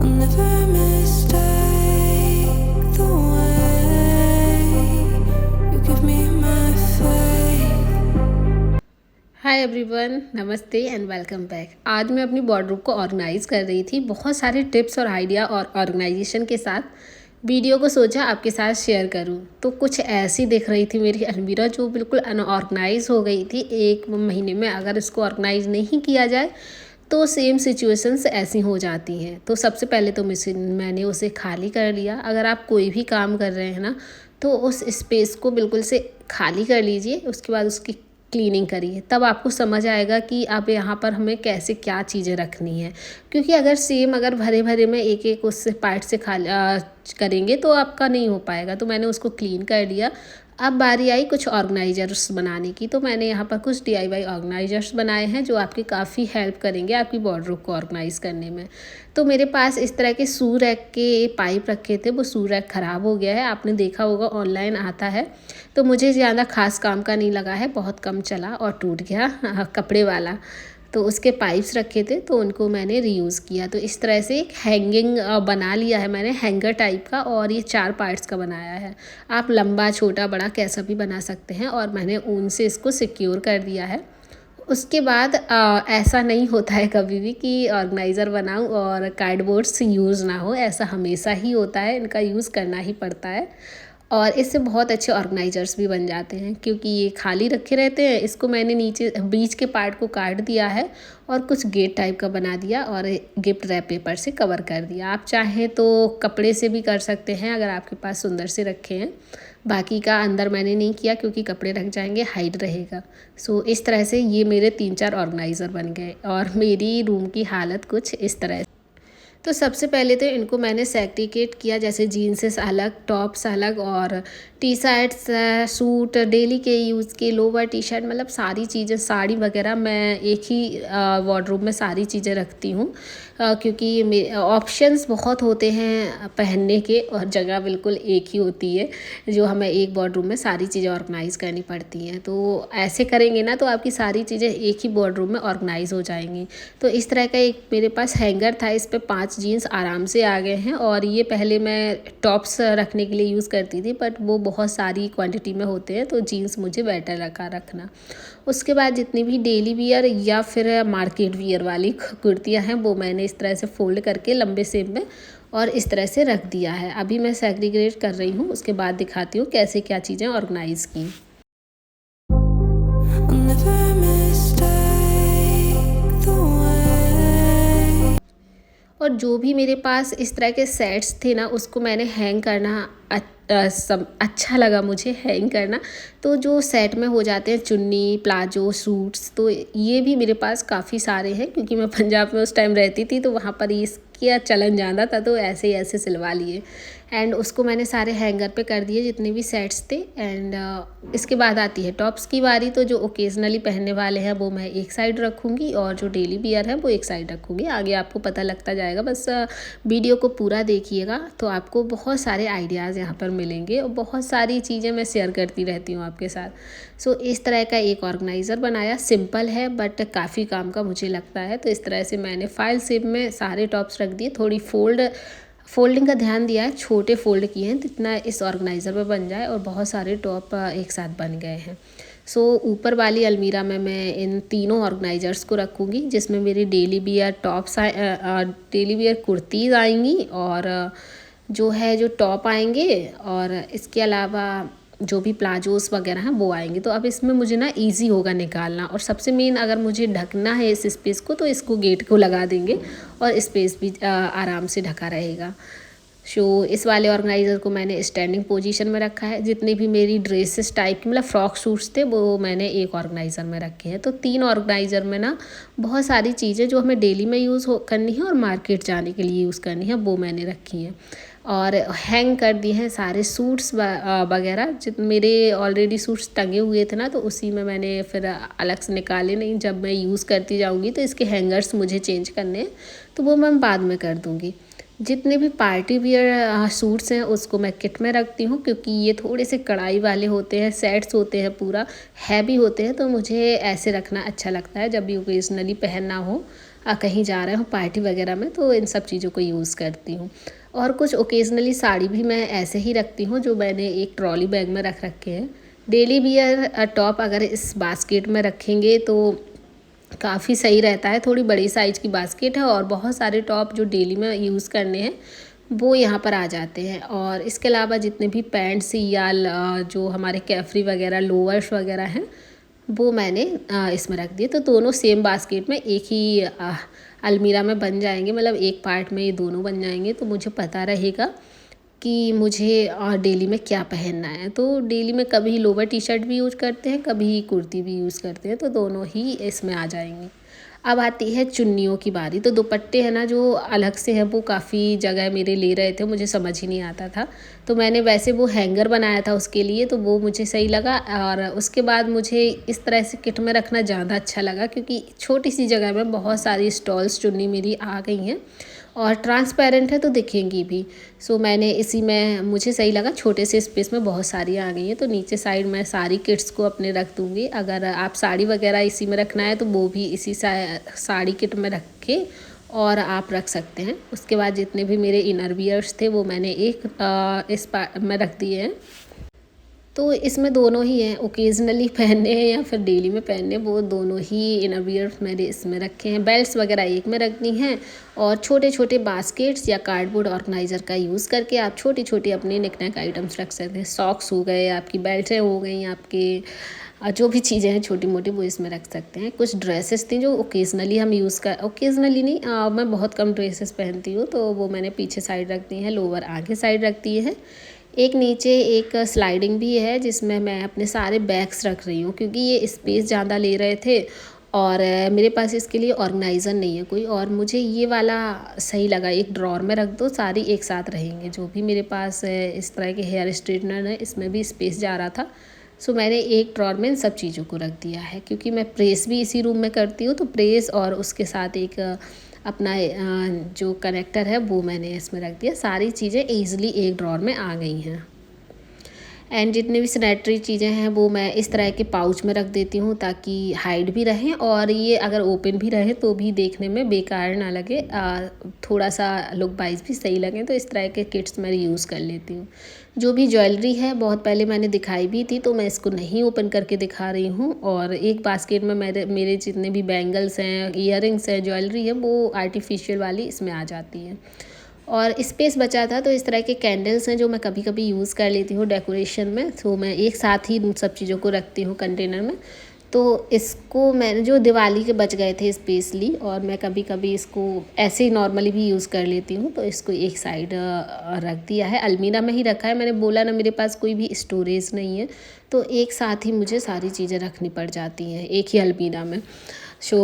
I'll never mistake the way you give me my faith. Hi everyone, नमस्ते and welcome back. आज मैं अपनी wardrobe को organise कर रही थी बहुत सारे टिप्स और आइडिया और ऑर्गेनाइजेशन के साथ। वीडियो को सोचा आपके साथ शेयर करूं, तो कुछ ऐसी दिख रही थी मेरी अलमीरा जो बिल्कुल अनऑर्गेनाइज हो गई थी। एक महीने में अगर इसको ऑर्गेनाइज नहीं किया जाए तो सेम सिचुएशंस ऐसी हो जाती हैं। तो सबसे पहले तो मैंने उसे खाली कर लिया। अगर आप कोई भी काम कर रहे हैं ना, तो उस स्पेस को बिल्कुल से खाली कर लीजिए। उसके बाद उसकी क्लीनिंग करिए, तब आपको समझ आएगा कि अब यहाँ पर हमें कैसे क्या चीज़ें रखनी है। क्योंकि अगर भरे भरे में एक एक उससे पार्ट से करेंगे तो आपका नहीं हो पाएगा। तो मैंने उसको क्लीन कर लिया। अब बारी आई कुछ ऑर्गेनाइजर्स बनाने की। तो मैंने यहाँ पर कुछ DIY ऑर्गेनाइजर्स बनाए हैं जो आपकी काफ़ी हेल्प करेंगे आपकी वार्डरोब को ऑर्गेनाइज़ करने में। तो मेरे पास इस तरह के शू रैक के पाइप रखे थे, वो शू रैक ख़राब हो गया है। आपने देखा होगा ऑनलाइन आता है, तो मुझे ज़्यादा खास काम का नहीं लगा है, बहुत कम चला और टूट गया कपड़े वाला। तो उसके पाइप्स रखे थे तो उनको मैंने रीयूज़ किया। तो इस तरह से एक हैंगिंग बना लिया है मैंने, हैंगर टाइप का, और ये 4 पार्ट्स का बनाया है। आप लंबा छोटा बड़ा कैसा भी बना सकते हैं। और मैंने ऊन से इसको सिक्योर कर दिया है। उसके बाद ऐसा नहीं होता है कभी भी कि ऑर्गेनाइज़र बनाऊं और कार्डबोर्ड्स यूज़ ना हो। ऐसा हमेशा ही होता है, इनका यूज़ करना ही पड़ता है। और इससे बहुत अच्छे ऑर्गेनाइजर्स भी बन जाते हैं, क्योंकि ये खाली रखे रहते हैं। इसको मैंने नीचे बीच के पार्ट को काट दिया है और कुछ गेट टाइप का बना दिया और गिफ्ट रैप पेपर से कवर कर दिया। आप चाहें तो कपड़े से भी कर सकते हैं अगर आपके पास सुंदर से रखे हैं। बाकी का अंदर मैंने नहीं किया क्योंकि कपड़े रख जाएंगे, हाइड रहेगा। सो इस तरह से ये मेरे 3-4 ऑर्गेनाइज़र बन गए और मेरी रूम की हालत कुछ इस तरह। तो सबसे पहले तो इनको मैंने सेग्रीगेट किया, जैसे जीन्सेस अलग, टॉप्स अलग, और टी शर्ट्स, सूट, डेली के यूज़ के लोवर, टी शर्ट, मतलब सारी चीज़ें, साड़ी वगैरह मैं एक ही वार्डरोब में सारी चीज़ें रखती हूँ। क्योंकि ऑप्शंस बहुत होते हैं पहनने के और जगह बिल्कुल एक ही होती है, जो हमें एक वार्डरोब में सारी चीज़ें ऑर्गेनाइज़ करनी पड़ती हैं। तो ऐसे करेंगे ना तो आपकी सारी चीज़ें एक ही वार्डरोब में ऑर्गेनाइज़ हो जाएंगी। तो इस तरह का एक मेरे पास हैंगर था, इस पर 5 जीन्स आराम से आ गए हैं। और ये पहले मैं टॉप्स रखने के लिए यूज़ करती थी, बट वो बहुत सारी क्वांटिटी में होते हैं तो जीन्स मुझे बेटर लगा रखना। उसके बाद जितनी भी डेली वियर या फिर मार्केट वियर वाली कुर्तियाँ हैं वो मैंने इस तरह से फोल्ड करके लंबे शेप में और इस तरह से रख दिया है। अभी मैं सेग्रीगेट कर रही हूँ, उसके बाद दिखाती हूँ कैसे क्या चीज़ें ऑर्गेनाइज़ की। I'll never mistake the way. और जो भी मेरे पास इस तरह के सेट्स थे ना, उसको मैंने हैंग करना सब अच्छा लगा मुझे हैंग करना। तो जो सेट में हो जाते हैं चुन्नी, प्लाजो, सूट्स, तो ये भी मेरे पास काफ़ी सारे हैं, क्योंकि मैं पंजाब में उस टाइम रहती थी तो वहाँ पर इसका चलन ज़्यादा था, तो ऐसे ही ऐसे सिलवा लिए। एंड उसको मैंने सारे हैंगर पे कर दिए जितने भी सेट्स थे। एंड इसके बाद आती है टॉप्स की बारी। तो जो ओकेजनली पहनने वाले हैं वो मैं एक साइड रखूँगी और जो डेली वियर है वो एक साइड रखूँगी। आगे आपको पता लगता जाएगा, बस वीडियो को पूरा देखिएगा तो आपको बहुत सारे आइडियाज़ यहाँ पर मिलेंगे और बहुत सारी चीज़ें मैं शेयर करती रहती हूँ आपके साथ। सो इस तरह का एक ऑर्गेनाइज़र बनाया, सिंपल है बट काफ़ी काम का मुझे लगता है। तो इस तरह से मैंने फाइल शेप में सारे टॉप्स रख दिए। थोड़ी फोल्डिंग का ध्यान दिया है, छोटे फोल्ड किए हैं जितना इस ऑर्गेनाइज़र में बन जाए, और बहुत सारे टॉप एक साथ बन गए हैं। सो ऊपर वाली अलमीरा में मैं इन तीनों ऑर्गेनाइजर्स को रखूँगी, जिसमें मेरी daily wear tops daily wear kurtis आएंगी, और जो टॉप आएंगे, और इसके अलावा जो भी प्लाजोस वगैरह हैं वो आएंगे। तो अब इसमें मुझे ना इजी होगा निकालना। और सबसे मेन, अगर मुझे ढकना है इस स्पेस को तो इसको गेट को लगा देंगे और स्पेस भी आराम से ढका रहेगा। इस वाले ऑर्गेनाइज़र को मैंने स्टैंडिंग पोजीशन में रखा है। जितनी भी मेरी ड्रेसेस टाइप की, मतलब फ्रॉक सूट्स थे, वो मैंने एक ऑर्गेनाइज़र में रखे हैं। तो 3 ऑर्गेनाइज़र में ना बहुत सारी चीज़ें जो हमें डेली में यूज़ करनी है और मार्केट जाने के लिए यूज़ करनी है वो मैंने रखी हैं। और हैंग कर दिए हैं सारे सूट्स वगैरह। मेरे ऑलरेडी सूट्स टंगे हुए थे ना, तो उसी में मैंने फिर अलग से निकाले नहीं। जब मैं यूज़ करती जाऊँगी तो इसके हैंगर्स मुझे चेंज करने हैं, तो वो मैं बाद में कर दूँगी। जितने भी पार्टी वियर सूट्स हैं उसको मैं किट में रखती हूँ, क्योंकि ये थोड़े से कढ़ाई वाले होते हैं, सेट्स होते हैं, पूरा हैवी होते हैं, तो मुझे ऐसे रखना अच्छा लगता है जब भी ओकेजनली पहनना हो। कहीं जा रहे हो पार्टी वगैरह में, तो इन सब चीज़ों को यूज़ करती हूँ। और कुछ ओकेजनली साड़ी भी मैं ऐसे ही रखती हूँ, जो मैंने एक ट्रॉली बैग में रख रखे हैं। डेली वियर टॉप अगर इस बास्केट में रखेंगे तो काफ़ी सही रहता है। थोड़ी बड़ी साइज़ की बास्केट है और बहुत सारे टॉप जो डेली में यूज़ करने हैं वो यहाँ पर आ जाते हैं। और इसके अलावा जितने भी पैंट्स या जो हमारे कैफ्री वगैरह लोअर्स वगैरह हैं वो मैंने इसमें रख दिए, तो दोनों सेम बास्केट में एक ही अलमीरा में बन जाएंगे, मतलब एक पार्ट में ये दोनों बन जाएंगे। तो मुझे पता रहेगा कि मुझे डेली में क्या पहनना है। तो डेली में कभी लोवर टी शर्ट भी यूज़ करते हैं, कभी कुर्ती भी यूज़ करते हैं, तो दोनों ही इसमें आ जाएंगी। अब आती है चुन्नियों की बारी। तो दुपट्टे हैं ना जो अलग से है, वो काफ़ी जगह मेरे ले रहे थे, मुझे समझ ही नहीं आता था। तो मैंने वैसे वो हैंगर बनाया था उसके लिए, तो वो मुझे सही लगा। और उसके बाद मुझे इस तरह से किट में रखना ज़्यादा अच्छा लगा, क्योंकि छोटी सी जगह में बहुत सारी स्टॉल्स चुन्नी मेरी आ गई हैं और ट्रांसपेरेंट है तो दिखेंगी भी। सो मैंने इसी में मुझे सही लगा, छोटे से स्पेस में बहुत सारी आ गई हैं। तो नीचे साइड में सारी किट्स को अपने रख दूँगी। अगर आप साड़ी वगैरह इसी में रखना है तो वो भी इसी साड़ी किट में रख के और आप रख सकते हैं। उसके बाद जितने भी मेरे इनर वियर्स थे वो मैंने एक इस में रख दिए हैं। तो इसमें दोनों ही हैं, ओकेजनली पहनने हैं या फिर डेली में पहनने, वो दोनों ही इनर वियर्स मैंने इसमें रखे हैं। बेल्ट्स वगैरह एक में रखनी हैं और छोटे छोटे बास्केट्स या कार्डबोर्ड ऑर्गेनाइज़र का यूज़ करके आप छोटी छोटी अपने निकनैक आइटम्स रख सकते हैं। सॉक्स हो गए, आपकी बेल्टें हो गई, आपके जो भी चीज़ें हैं छोटी मोटी वो इसमें रख सकते हैं। कुछ ड्रेसेस थी जो ओकेजनली हम यूज़ कर, ओकेजनली नहीं, मैं बहुत कम ड्रेसेस पहनती हूँ, तो वो मैंने पीछे साइड रख दी है, लोअर आगे साइड रख दी है। एक नीचे एक स्लाइडिंग भी है जिसमें मैं अपने सारे बैग्स रख रही हूँ, क्योंकि ये स्पेस ज़्यादा ले रहे थे और मेरे पास इसके लिए ऑर्गेनाइज़र नहीं है कोई। और मुझे ये वाला सही लगा, एक ड्रॉर में रख दो, सारी एक साथ रहेंगे। जो भी मेरे पास इस तरह के हेयर स्ट्रेटनर है, इसमें भी स्पेस जा रहा था, सो मैंने एक ड्रॉर में इन सब चीज़ों को रख दिया है। क्योंकि मैं प्रेस भी इसी रूम में करती हूँ, तो प्रेस और उसके साथ एक अपना जो कनेक्टर है वो मैंने इसमें रख दिया। सारी चीज़ें ईज़िली एक ड्रॉर में आ गई हैं। एंड जितनी भी सैनिटरी चीज़ें हैं वो मैं इस तरह के पाउच में रख देती हूँ, ताकि हाइड भी रहें और ये अगर ओपन भी रहे तो भी देखने में बेकार ना लगे, थोड़ा सा लुक वाइज भी सही लगे। तो इस तरह के किट्स मैं यूज़ कर लेती हूँ। जो भी ज्वेलरी है बहुत पहले मैंने दिखाई भी थी, तो मैं इसको नहीं ओपन करके दिखा रही हूँ। और एक बास्केट में मेरे जितने भी बैंगल्स हैं, ईयरिंग्स हैं, ज्वेलरी है, वो आर्टिफिशियल वाली इसमें आ जाती है। और स्पेस बचा था तो इस तरह के कैंडल्स हैं जो मैं कभी कभी यूज़ कर लेती हूँ डेकोरेशन में, तो मैं एक साथ ही उन सब चीज़ों को रखती हूँ कंटेनर में। तो इसको मैंने जो दिवाली के बच गए थे स्पेशली, और मैं कभी कभी इसको ऐसे ही नॉर्मली भी यूज़ कर लेती हूँ, तो इसको एक साइड रख दिया है। अलमीरा में ही रखा है, मैंने बोला ना मेरे पास कोई भी स्टोरेज नहीं है, तो एक साथ ही मुझे सारी चीज़ें रखनी पड़ जाती हैं एक ही अलमीरा में। सो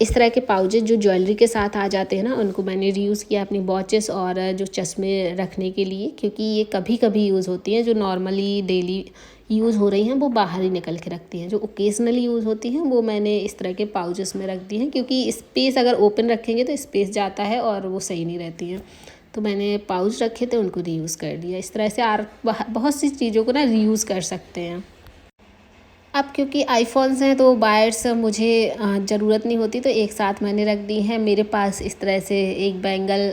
इस तरह के पाउचेज जो ज्वेलरी के साथ आ जाते हैं ना, उनको मैंने रीयूज़ किया अपनी वॉचेस और जो चश्मे रखने के लिए, क्योंकि ये कभी कभी यूज़ होती हैं। जो नॉर्मली डेली यूज़ हो रही हैं वो बाहर ही निकल के रखती हैं, जो ओकेजनली यूज़ होती हैं वो मैंने इस तरह के पाउचेस में रख दी हैं, क्योंकि स्पेस अगर ओपन रखेंगे तो स्पेस जाता है और वो सही नहीं रहती हैं। तो मैंने पाउच रखे थे, उनको रीयूज़ कर दिया। इस तरह से बहुत सी चीज़ों को ना रीयूज़ कर सकते हैं। अब क्योंकि आईफोन्स हैं तो वायर्स मुझे ज़रूरत नहीं होती, तो एक साथ मैंने रख दी हैं। मेरे पास इस तरह से एक बैंगल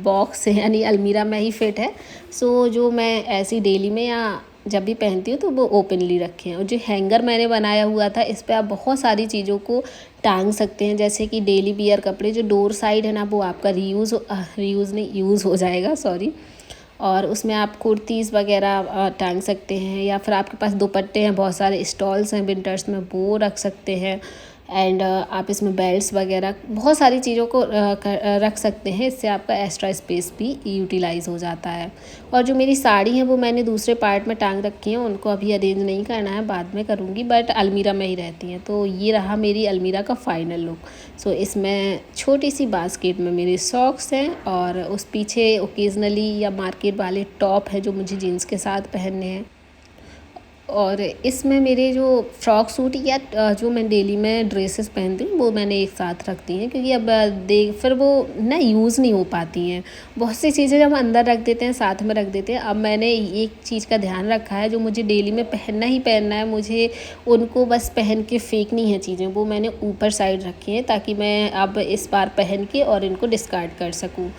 बॉक्स है, यानी अलमीरा में ही फिट है। सो जो मैं ऐसी डेली में या जब भी पहनती हूँ तो वो ओपनली रखे हैं। और जो हैंगर मैंने बनाया हुआ था, इस पर आप बहुत सारी चीज़ों को टांग सकते हैं, जैसे कि डेली वियर कपड़े। जो डोर साइड है ना, वो आपका रीयूज़ नहीं यूज़ हो जाएगा, सॉरी। और उसमें आप कुर्तीज़ वगैरह टांग सकते हैं, या फिर आपके पास दुपट्टे हैं, बहुत सारे स्टॉल्स हैं विंटर्स में, वो रख सकते हैं। एंड आप इसमें बेल्ट्स वगैरह बहुत सारी चीज़ों को रख सकते हैं। इससे आपका एक्स्ट्रा स्पेस भी यूटिलाइज़ हो जाता है। और जो मेरी साड़ी है वो मैंने दूसरे पार्ट में टांग रखी हैं, उनको अभी अरेंज नहीं करना है, बाद में करूँगी, बट अलमीरा में ही रहती हैं। तो ये रहा मेरी अलमीरा का फाइनल लुक। सो इसमें छोटी सी बास्केट में मेरे सॉक्स हैं, और उस पीछे ओकेजनली या मार्केट वाले टॉप है जो मुझे जीन्स के साथ पहनने हैं। और इसमें मेरे जो फ्रॉक सूट या जो मैं डेली में ड्रेसेस पहनती हूँ वो मैंने एक साथ रख दी हैं, क्योंकि अब देख फिर वो ना यूज़ नहीं हो पाती हैं। बहुत सी चीज़ें जब अंदर रख देते हैं साथ में रख देते हैं। अब मैंने एक चीज़ का ध्यान रखा है, जो मुझे डेली में पहनना ही पहनना है, मुझे उनको बस पहन के फेंकनी है चीज़ें, वो मैंने ऊपर साइड रखी हैं ताकि मैं अब इस बार पहन के और इनको डिस्कार्ड कर सकूँ।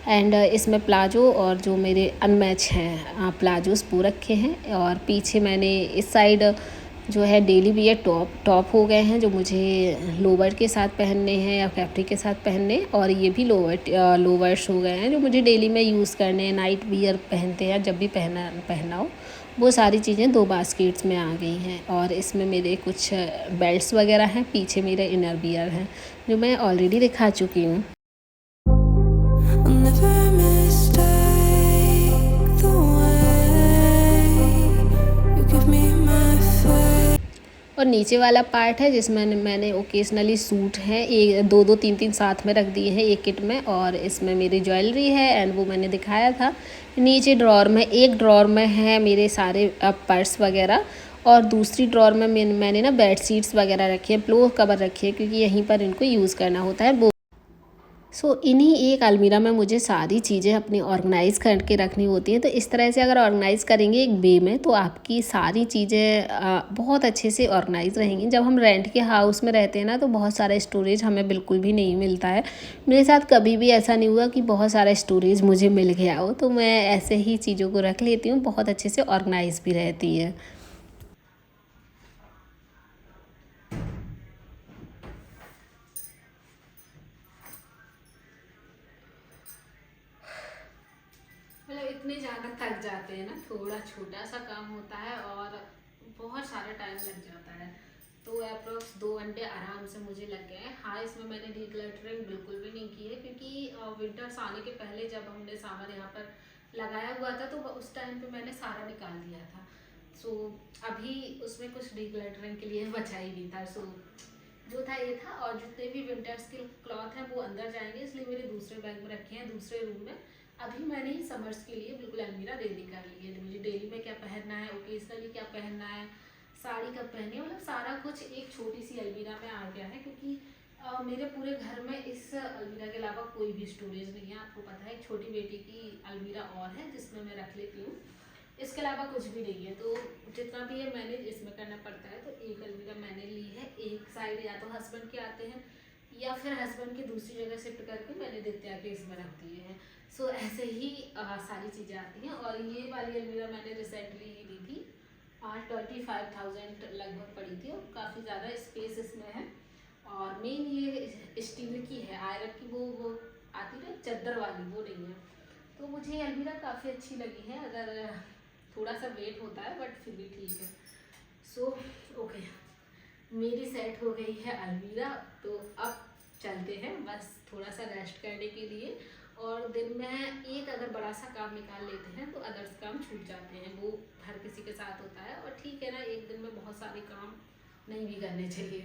एंड इसमें प्लाजो और जो मेरे अनमैच हैं प्लाजोस वो रखे हैं। और पीछे मैंने इस साइड जो है डेली वियर टॉप हो गए हैं, जो मुझे लोवर के साथ पहनने हैं या कैप्री के साथ पहनने। और ये भी लोवर्स हो गए हैं जो मुझे डेली में यूज़ करने हैं, नाइट वियर पहनते हैं जब भी पहनना हो। वो सारी चीज़ें 2 बास्केट्स में आ गई हैं। और इसमें मेरे कुछ बेल्ट्स वगैरह हैं, पीछे मेरे इनर वियर हैं जो मैं ऑलरेडी दिखा चुकी हूँ। I'll never mistake the way you give me my faith. और नीचे वाला पार्ट है जिसमें मैंने ओकेजनली सूट हैं एक दो दो तीन तीन साथ में रख दिए हैं एक किट में। और इसमें मेरी ज्वेलरी है एंड वो मैंने दिखाया था। नीचे ड्रॉर में, एक ड्रॉर में है मेरे सारे पर्स वगैरह, और दूसरी ड्रॉर में मैंने ना बेड शीट्स वगैरह रखी है, पिलो कवर रखी है, क्योंकि यहीं पर इनको यूज़ करना होता है। वो इन्हीं एक अलमीरा में मुझे सारी चीज़ें अपनी ऑर्गेनाइज़ करके रखनी होती हैं। तो इस तरह से अगर ऑर्गेनाइज़ करेंगे एक बे में, तो आपकी सारी चीज़ें बहुत अच्छे से ऑर्गेनाइज़ रहेंगी। जब हम रेंट के हाउस में रहते हैं ना, तो बहुत सारा स्टोरेज हमें बिल्कुल भी नहीं मिलता है। मेरे साथ कभी भी ऐसा नहीं हुआ कि बहुत सारा स्टोरेज मुझे मिल गया हो, तो मैं ऐसे ही चीज़ों को रख लेती हूँ, बहुत अच्छे से ऑर्गेनाइज़ भी रहती है। मतलब इतने ज़्यादा थक जाते हैं ना, थोड़ा छोटा सा काम होता है और बहुत सारा टाइम लग जाता है। तो अप्रोक्स 2 घंटे आराम से मुझे लग गए हैं। हाँ, इसमें मैंने डिक्लटरिंग बिल्कुल भी नहीं की है, क्योंकि विंटर्स आने के पहले जब हमने सामान यहाँ पर लगाया हुआ था, तो उस टाइम पे मैंने सारा निकाल दिया था। अभी उसमें कुछ डिक्लटरिंग के लिए बचा ही नहीं था। जो था ये था। और जितने भी विंटर्स के क्लॉथ हैं वो अंदर जाएंगे, इसलिए मेरे दूसरे बैग में रखे हैं दूसरे रूम में। अभी मैंने ही समर्स के लिए बिल्कुल अलमीरा रेडी कर ली है। मुझे डेली में क्या पहनना है, ओकेजनली क्या पहनना है, साड़ी कब पहनी है, मतलब सारा कुछ एक छोटी सी अलमीरा में आ गया है। क्योंकि मेरे पूरे घर में इस अलमीरा के अलावा कोई भी स्टोरेज नहीं है। आपको पता है, एक छोटी बेटी की अलमीरा और है जिसमें मैं रख लेती हूँ, इसके अलावा कुछ भी नहीं है। तो जितना भी है मैनेज इसमें करना पड़ता है। तो एक अलमीरा मैंने ली है, एक साइड या तो हस्बैंड के आते हैं या फिर हस्बैंड की दूसरी जगह शिफ्ट करके मैंने दित्या के इसमें रख दिए हैं। ऐसे ही सारी चीज़ें आती हैं। और ये वाली अलमीरा मैंने रिसेंटली ही ली थी, 25,000 लगभग पड़ी थी, और काफ़ी ज़्यादा स्पेस इसमें है। और मेन ये स्टील की है, आयरन की वो आती है चद्दर वाली, वो नहीं है। तो मुझे ये अलमीरा काफ़ी अच्छी लगी है। अगर थोड़ा सा वेट होता है बट फिर भी ठीक है। ओके, मेरी सेट हो गई है अलमीरा। तो अब चलते हैं बस थोड़ा सा रेस्ट करने के लिए। और दिन में एक अगर बड़ा सा काम निकाल लेते हैं तो अदर्स काम छूट जाते हैं, वो हर किसी के साथ होता है। और ठीक है ना, एक दिन में बहुत सारे काम नहीं भी करने चाहिए।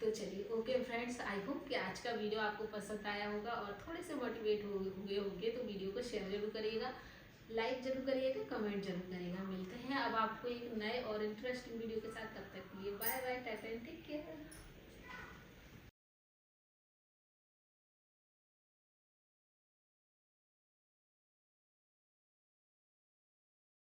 तो चलिए, ओके फ्रेंड्स, आई होप कि आज का वीडियो आपको पसंद आया होगा और थोड़े से मोटिवेट हुए होंगे। तो वीडियो को शेयर जरूर करिएगा, लाइक जरूर करिएगा, कमेंट जरूर करिएगा। मिलते हैं अब आपको एक नए और इंटरेस्टिंग वीडियो के साथ। तब तक के लिए bye bye, tata and take care.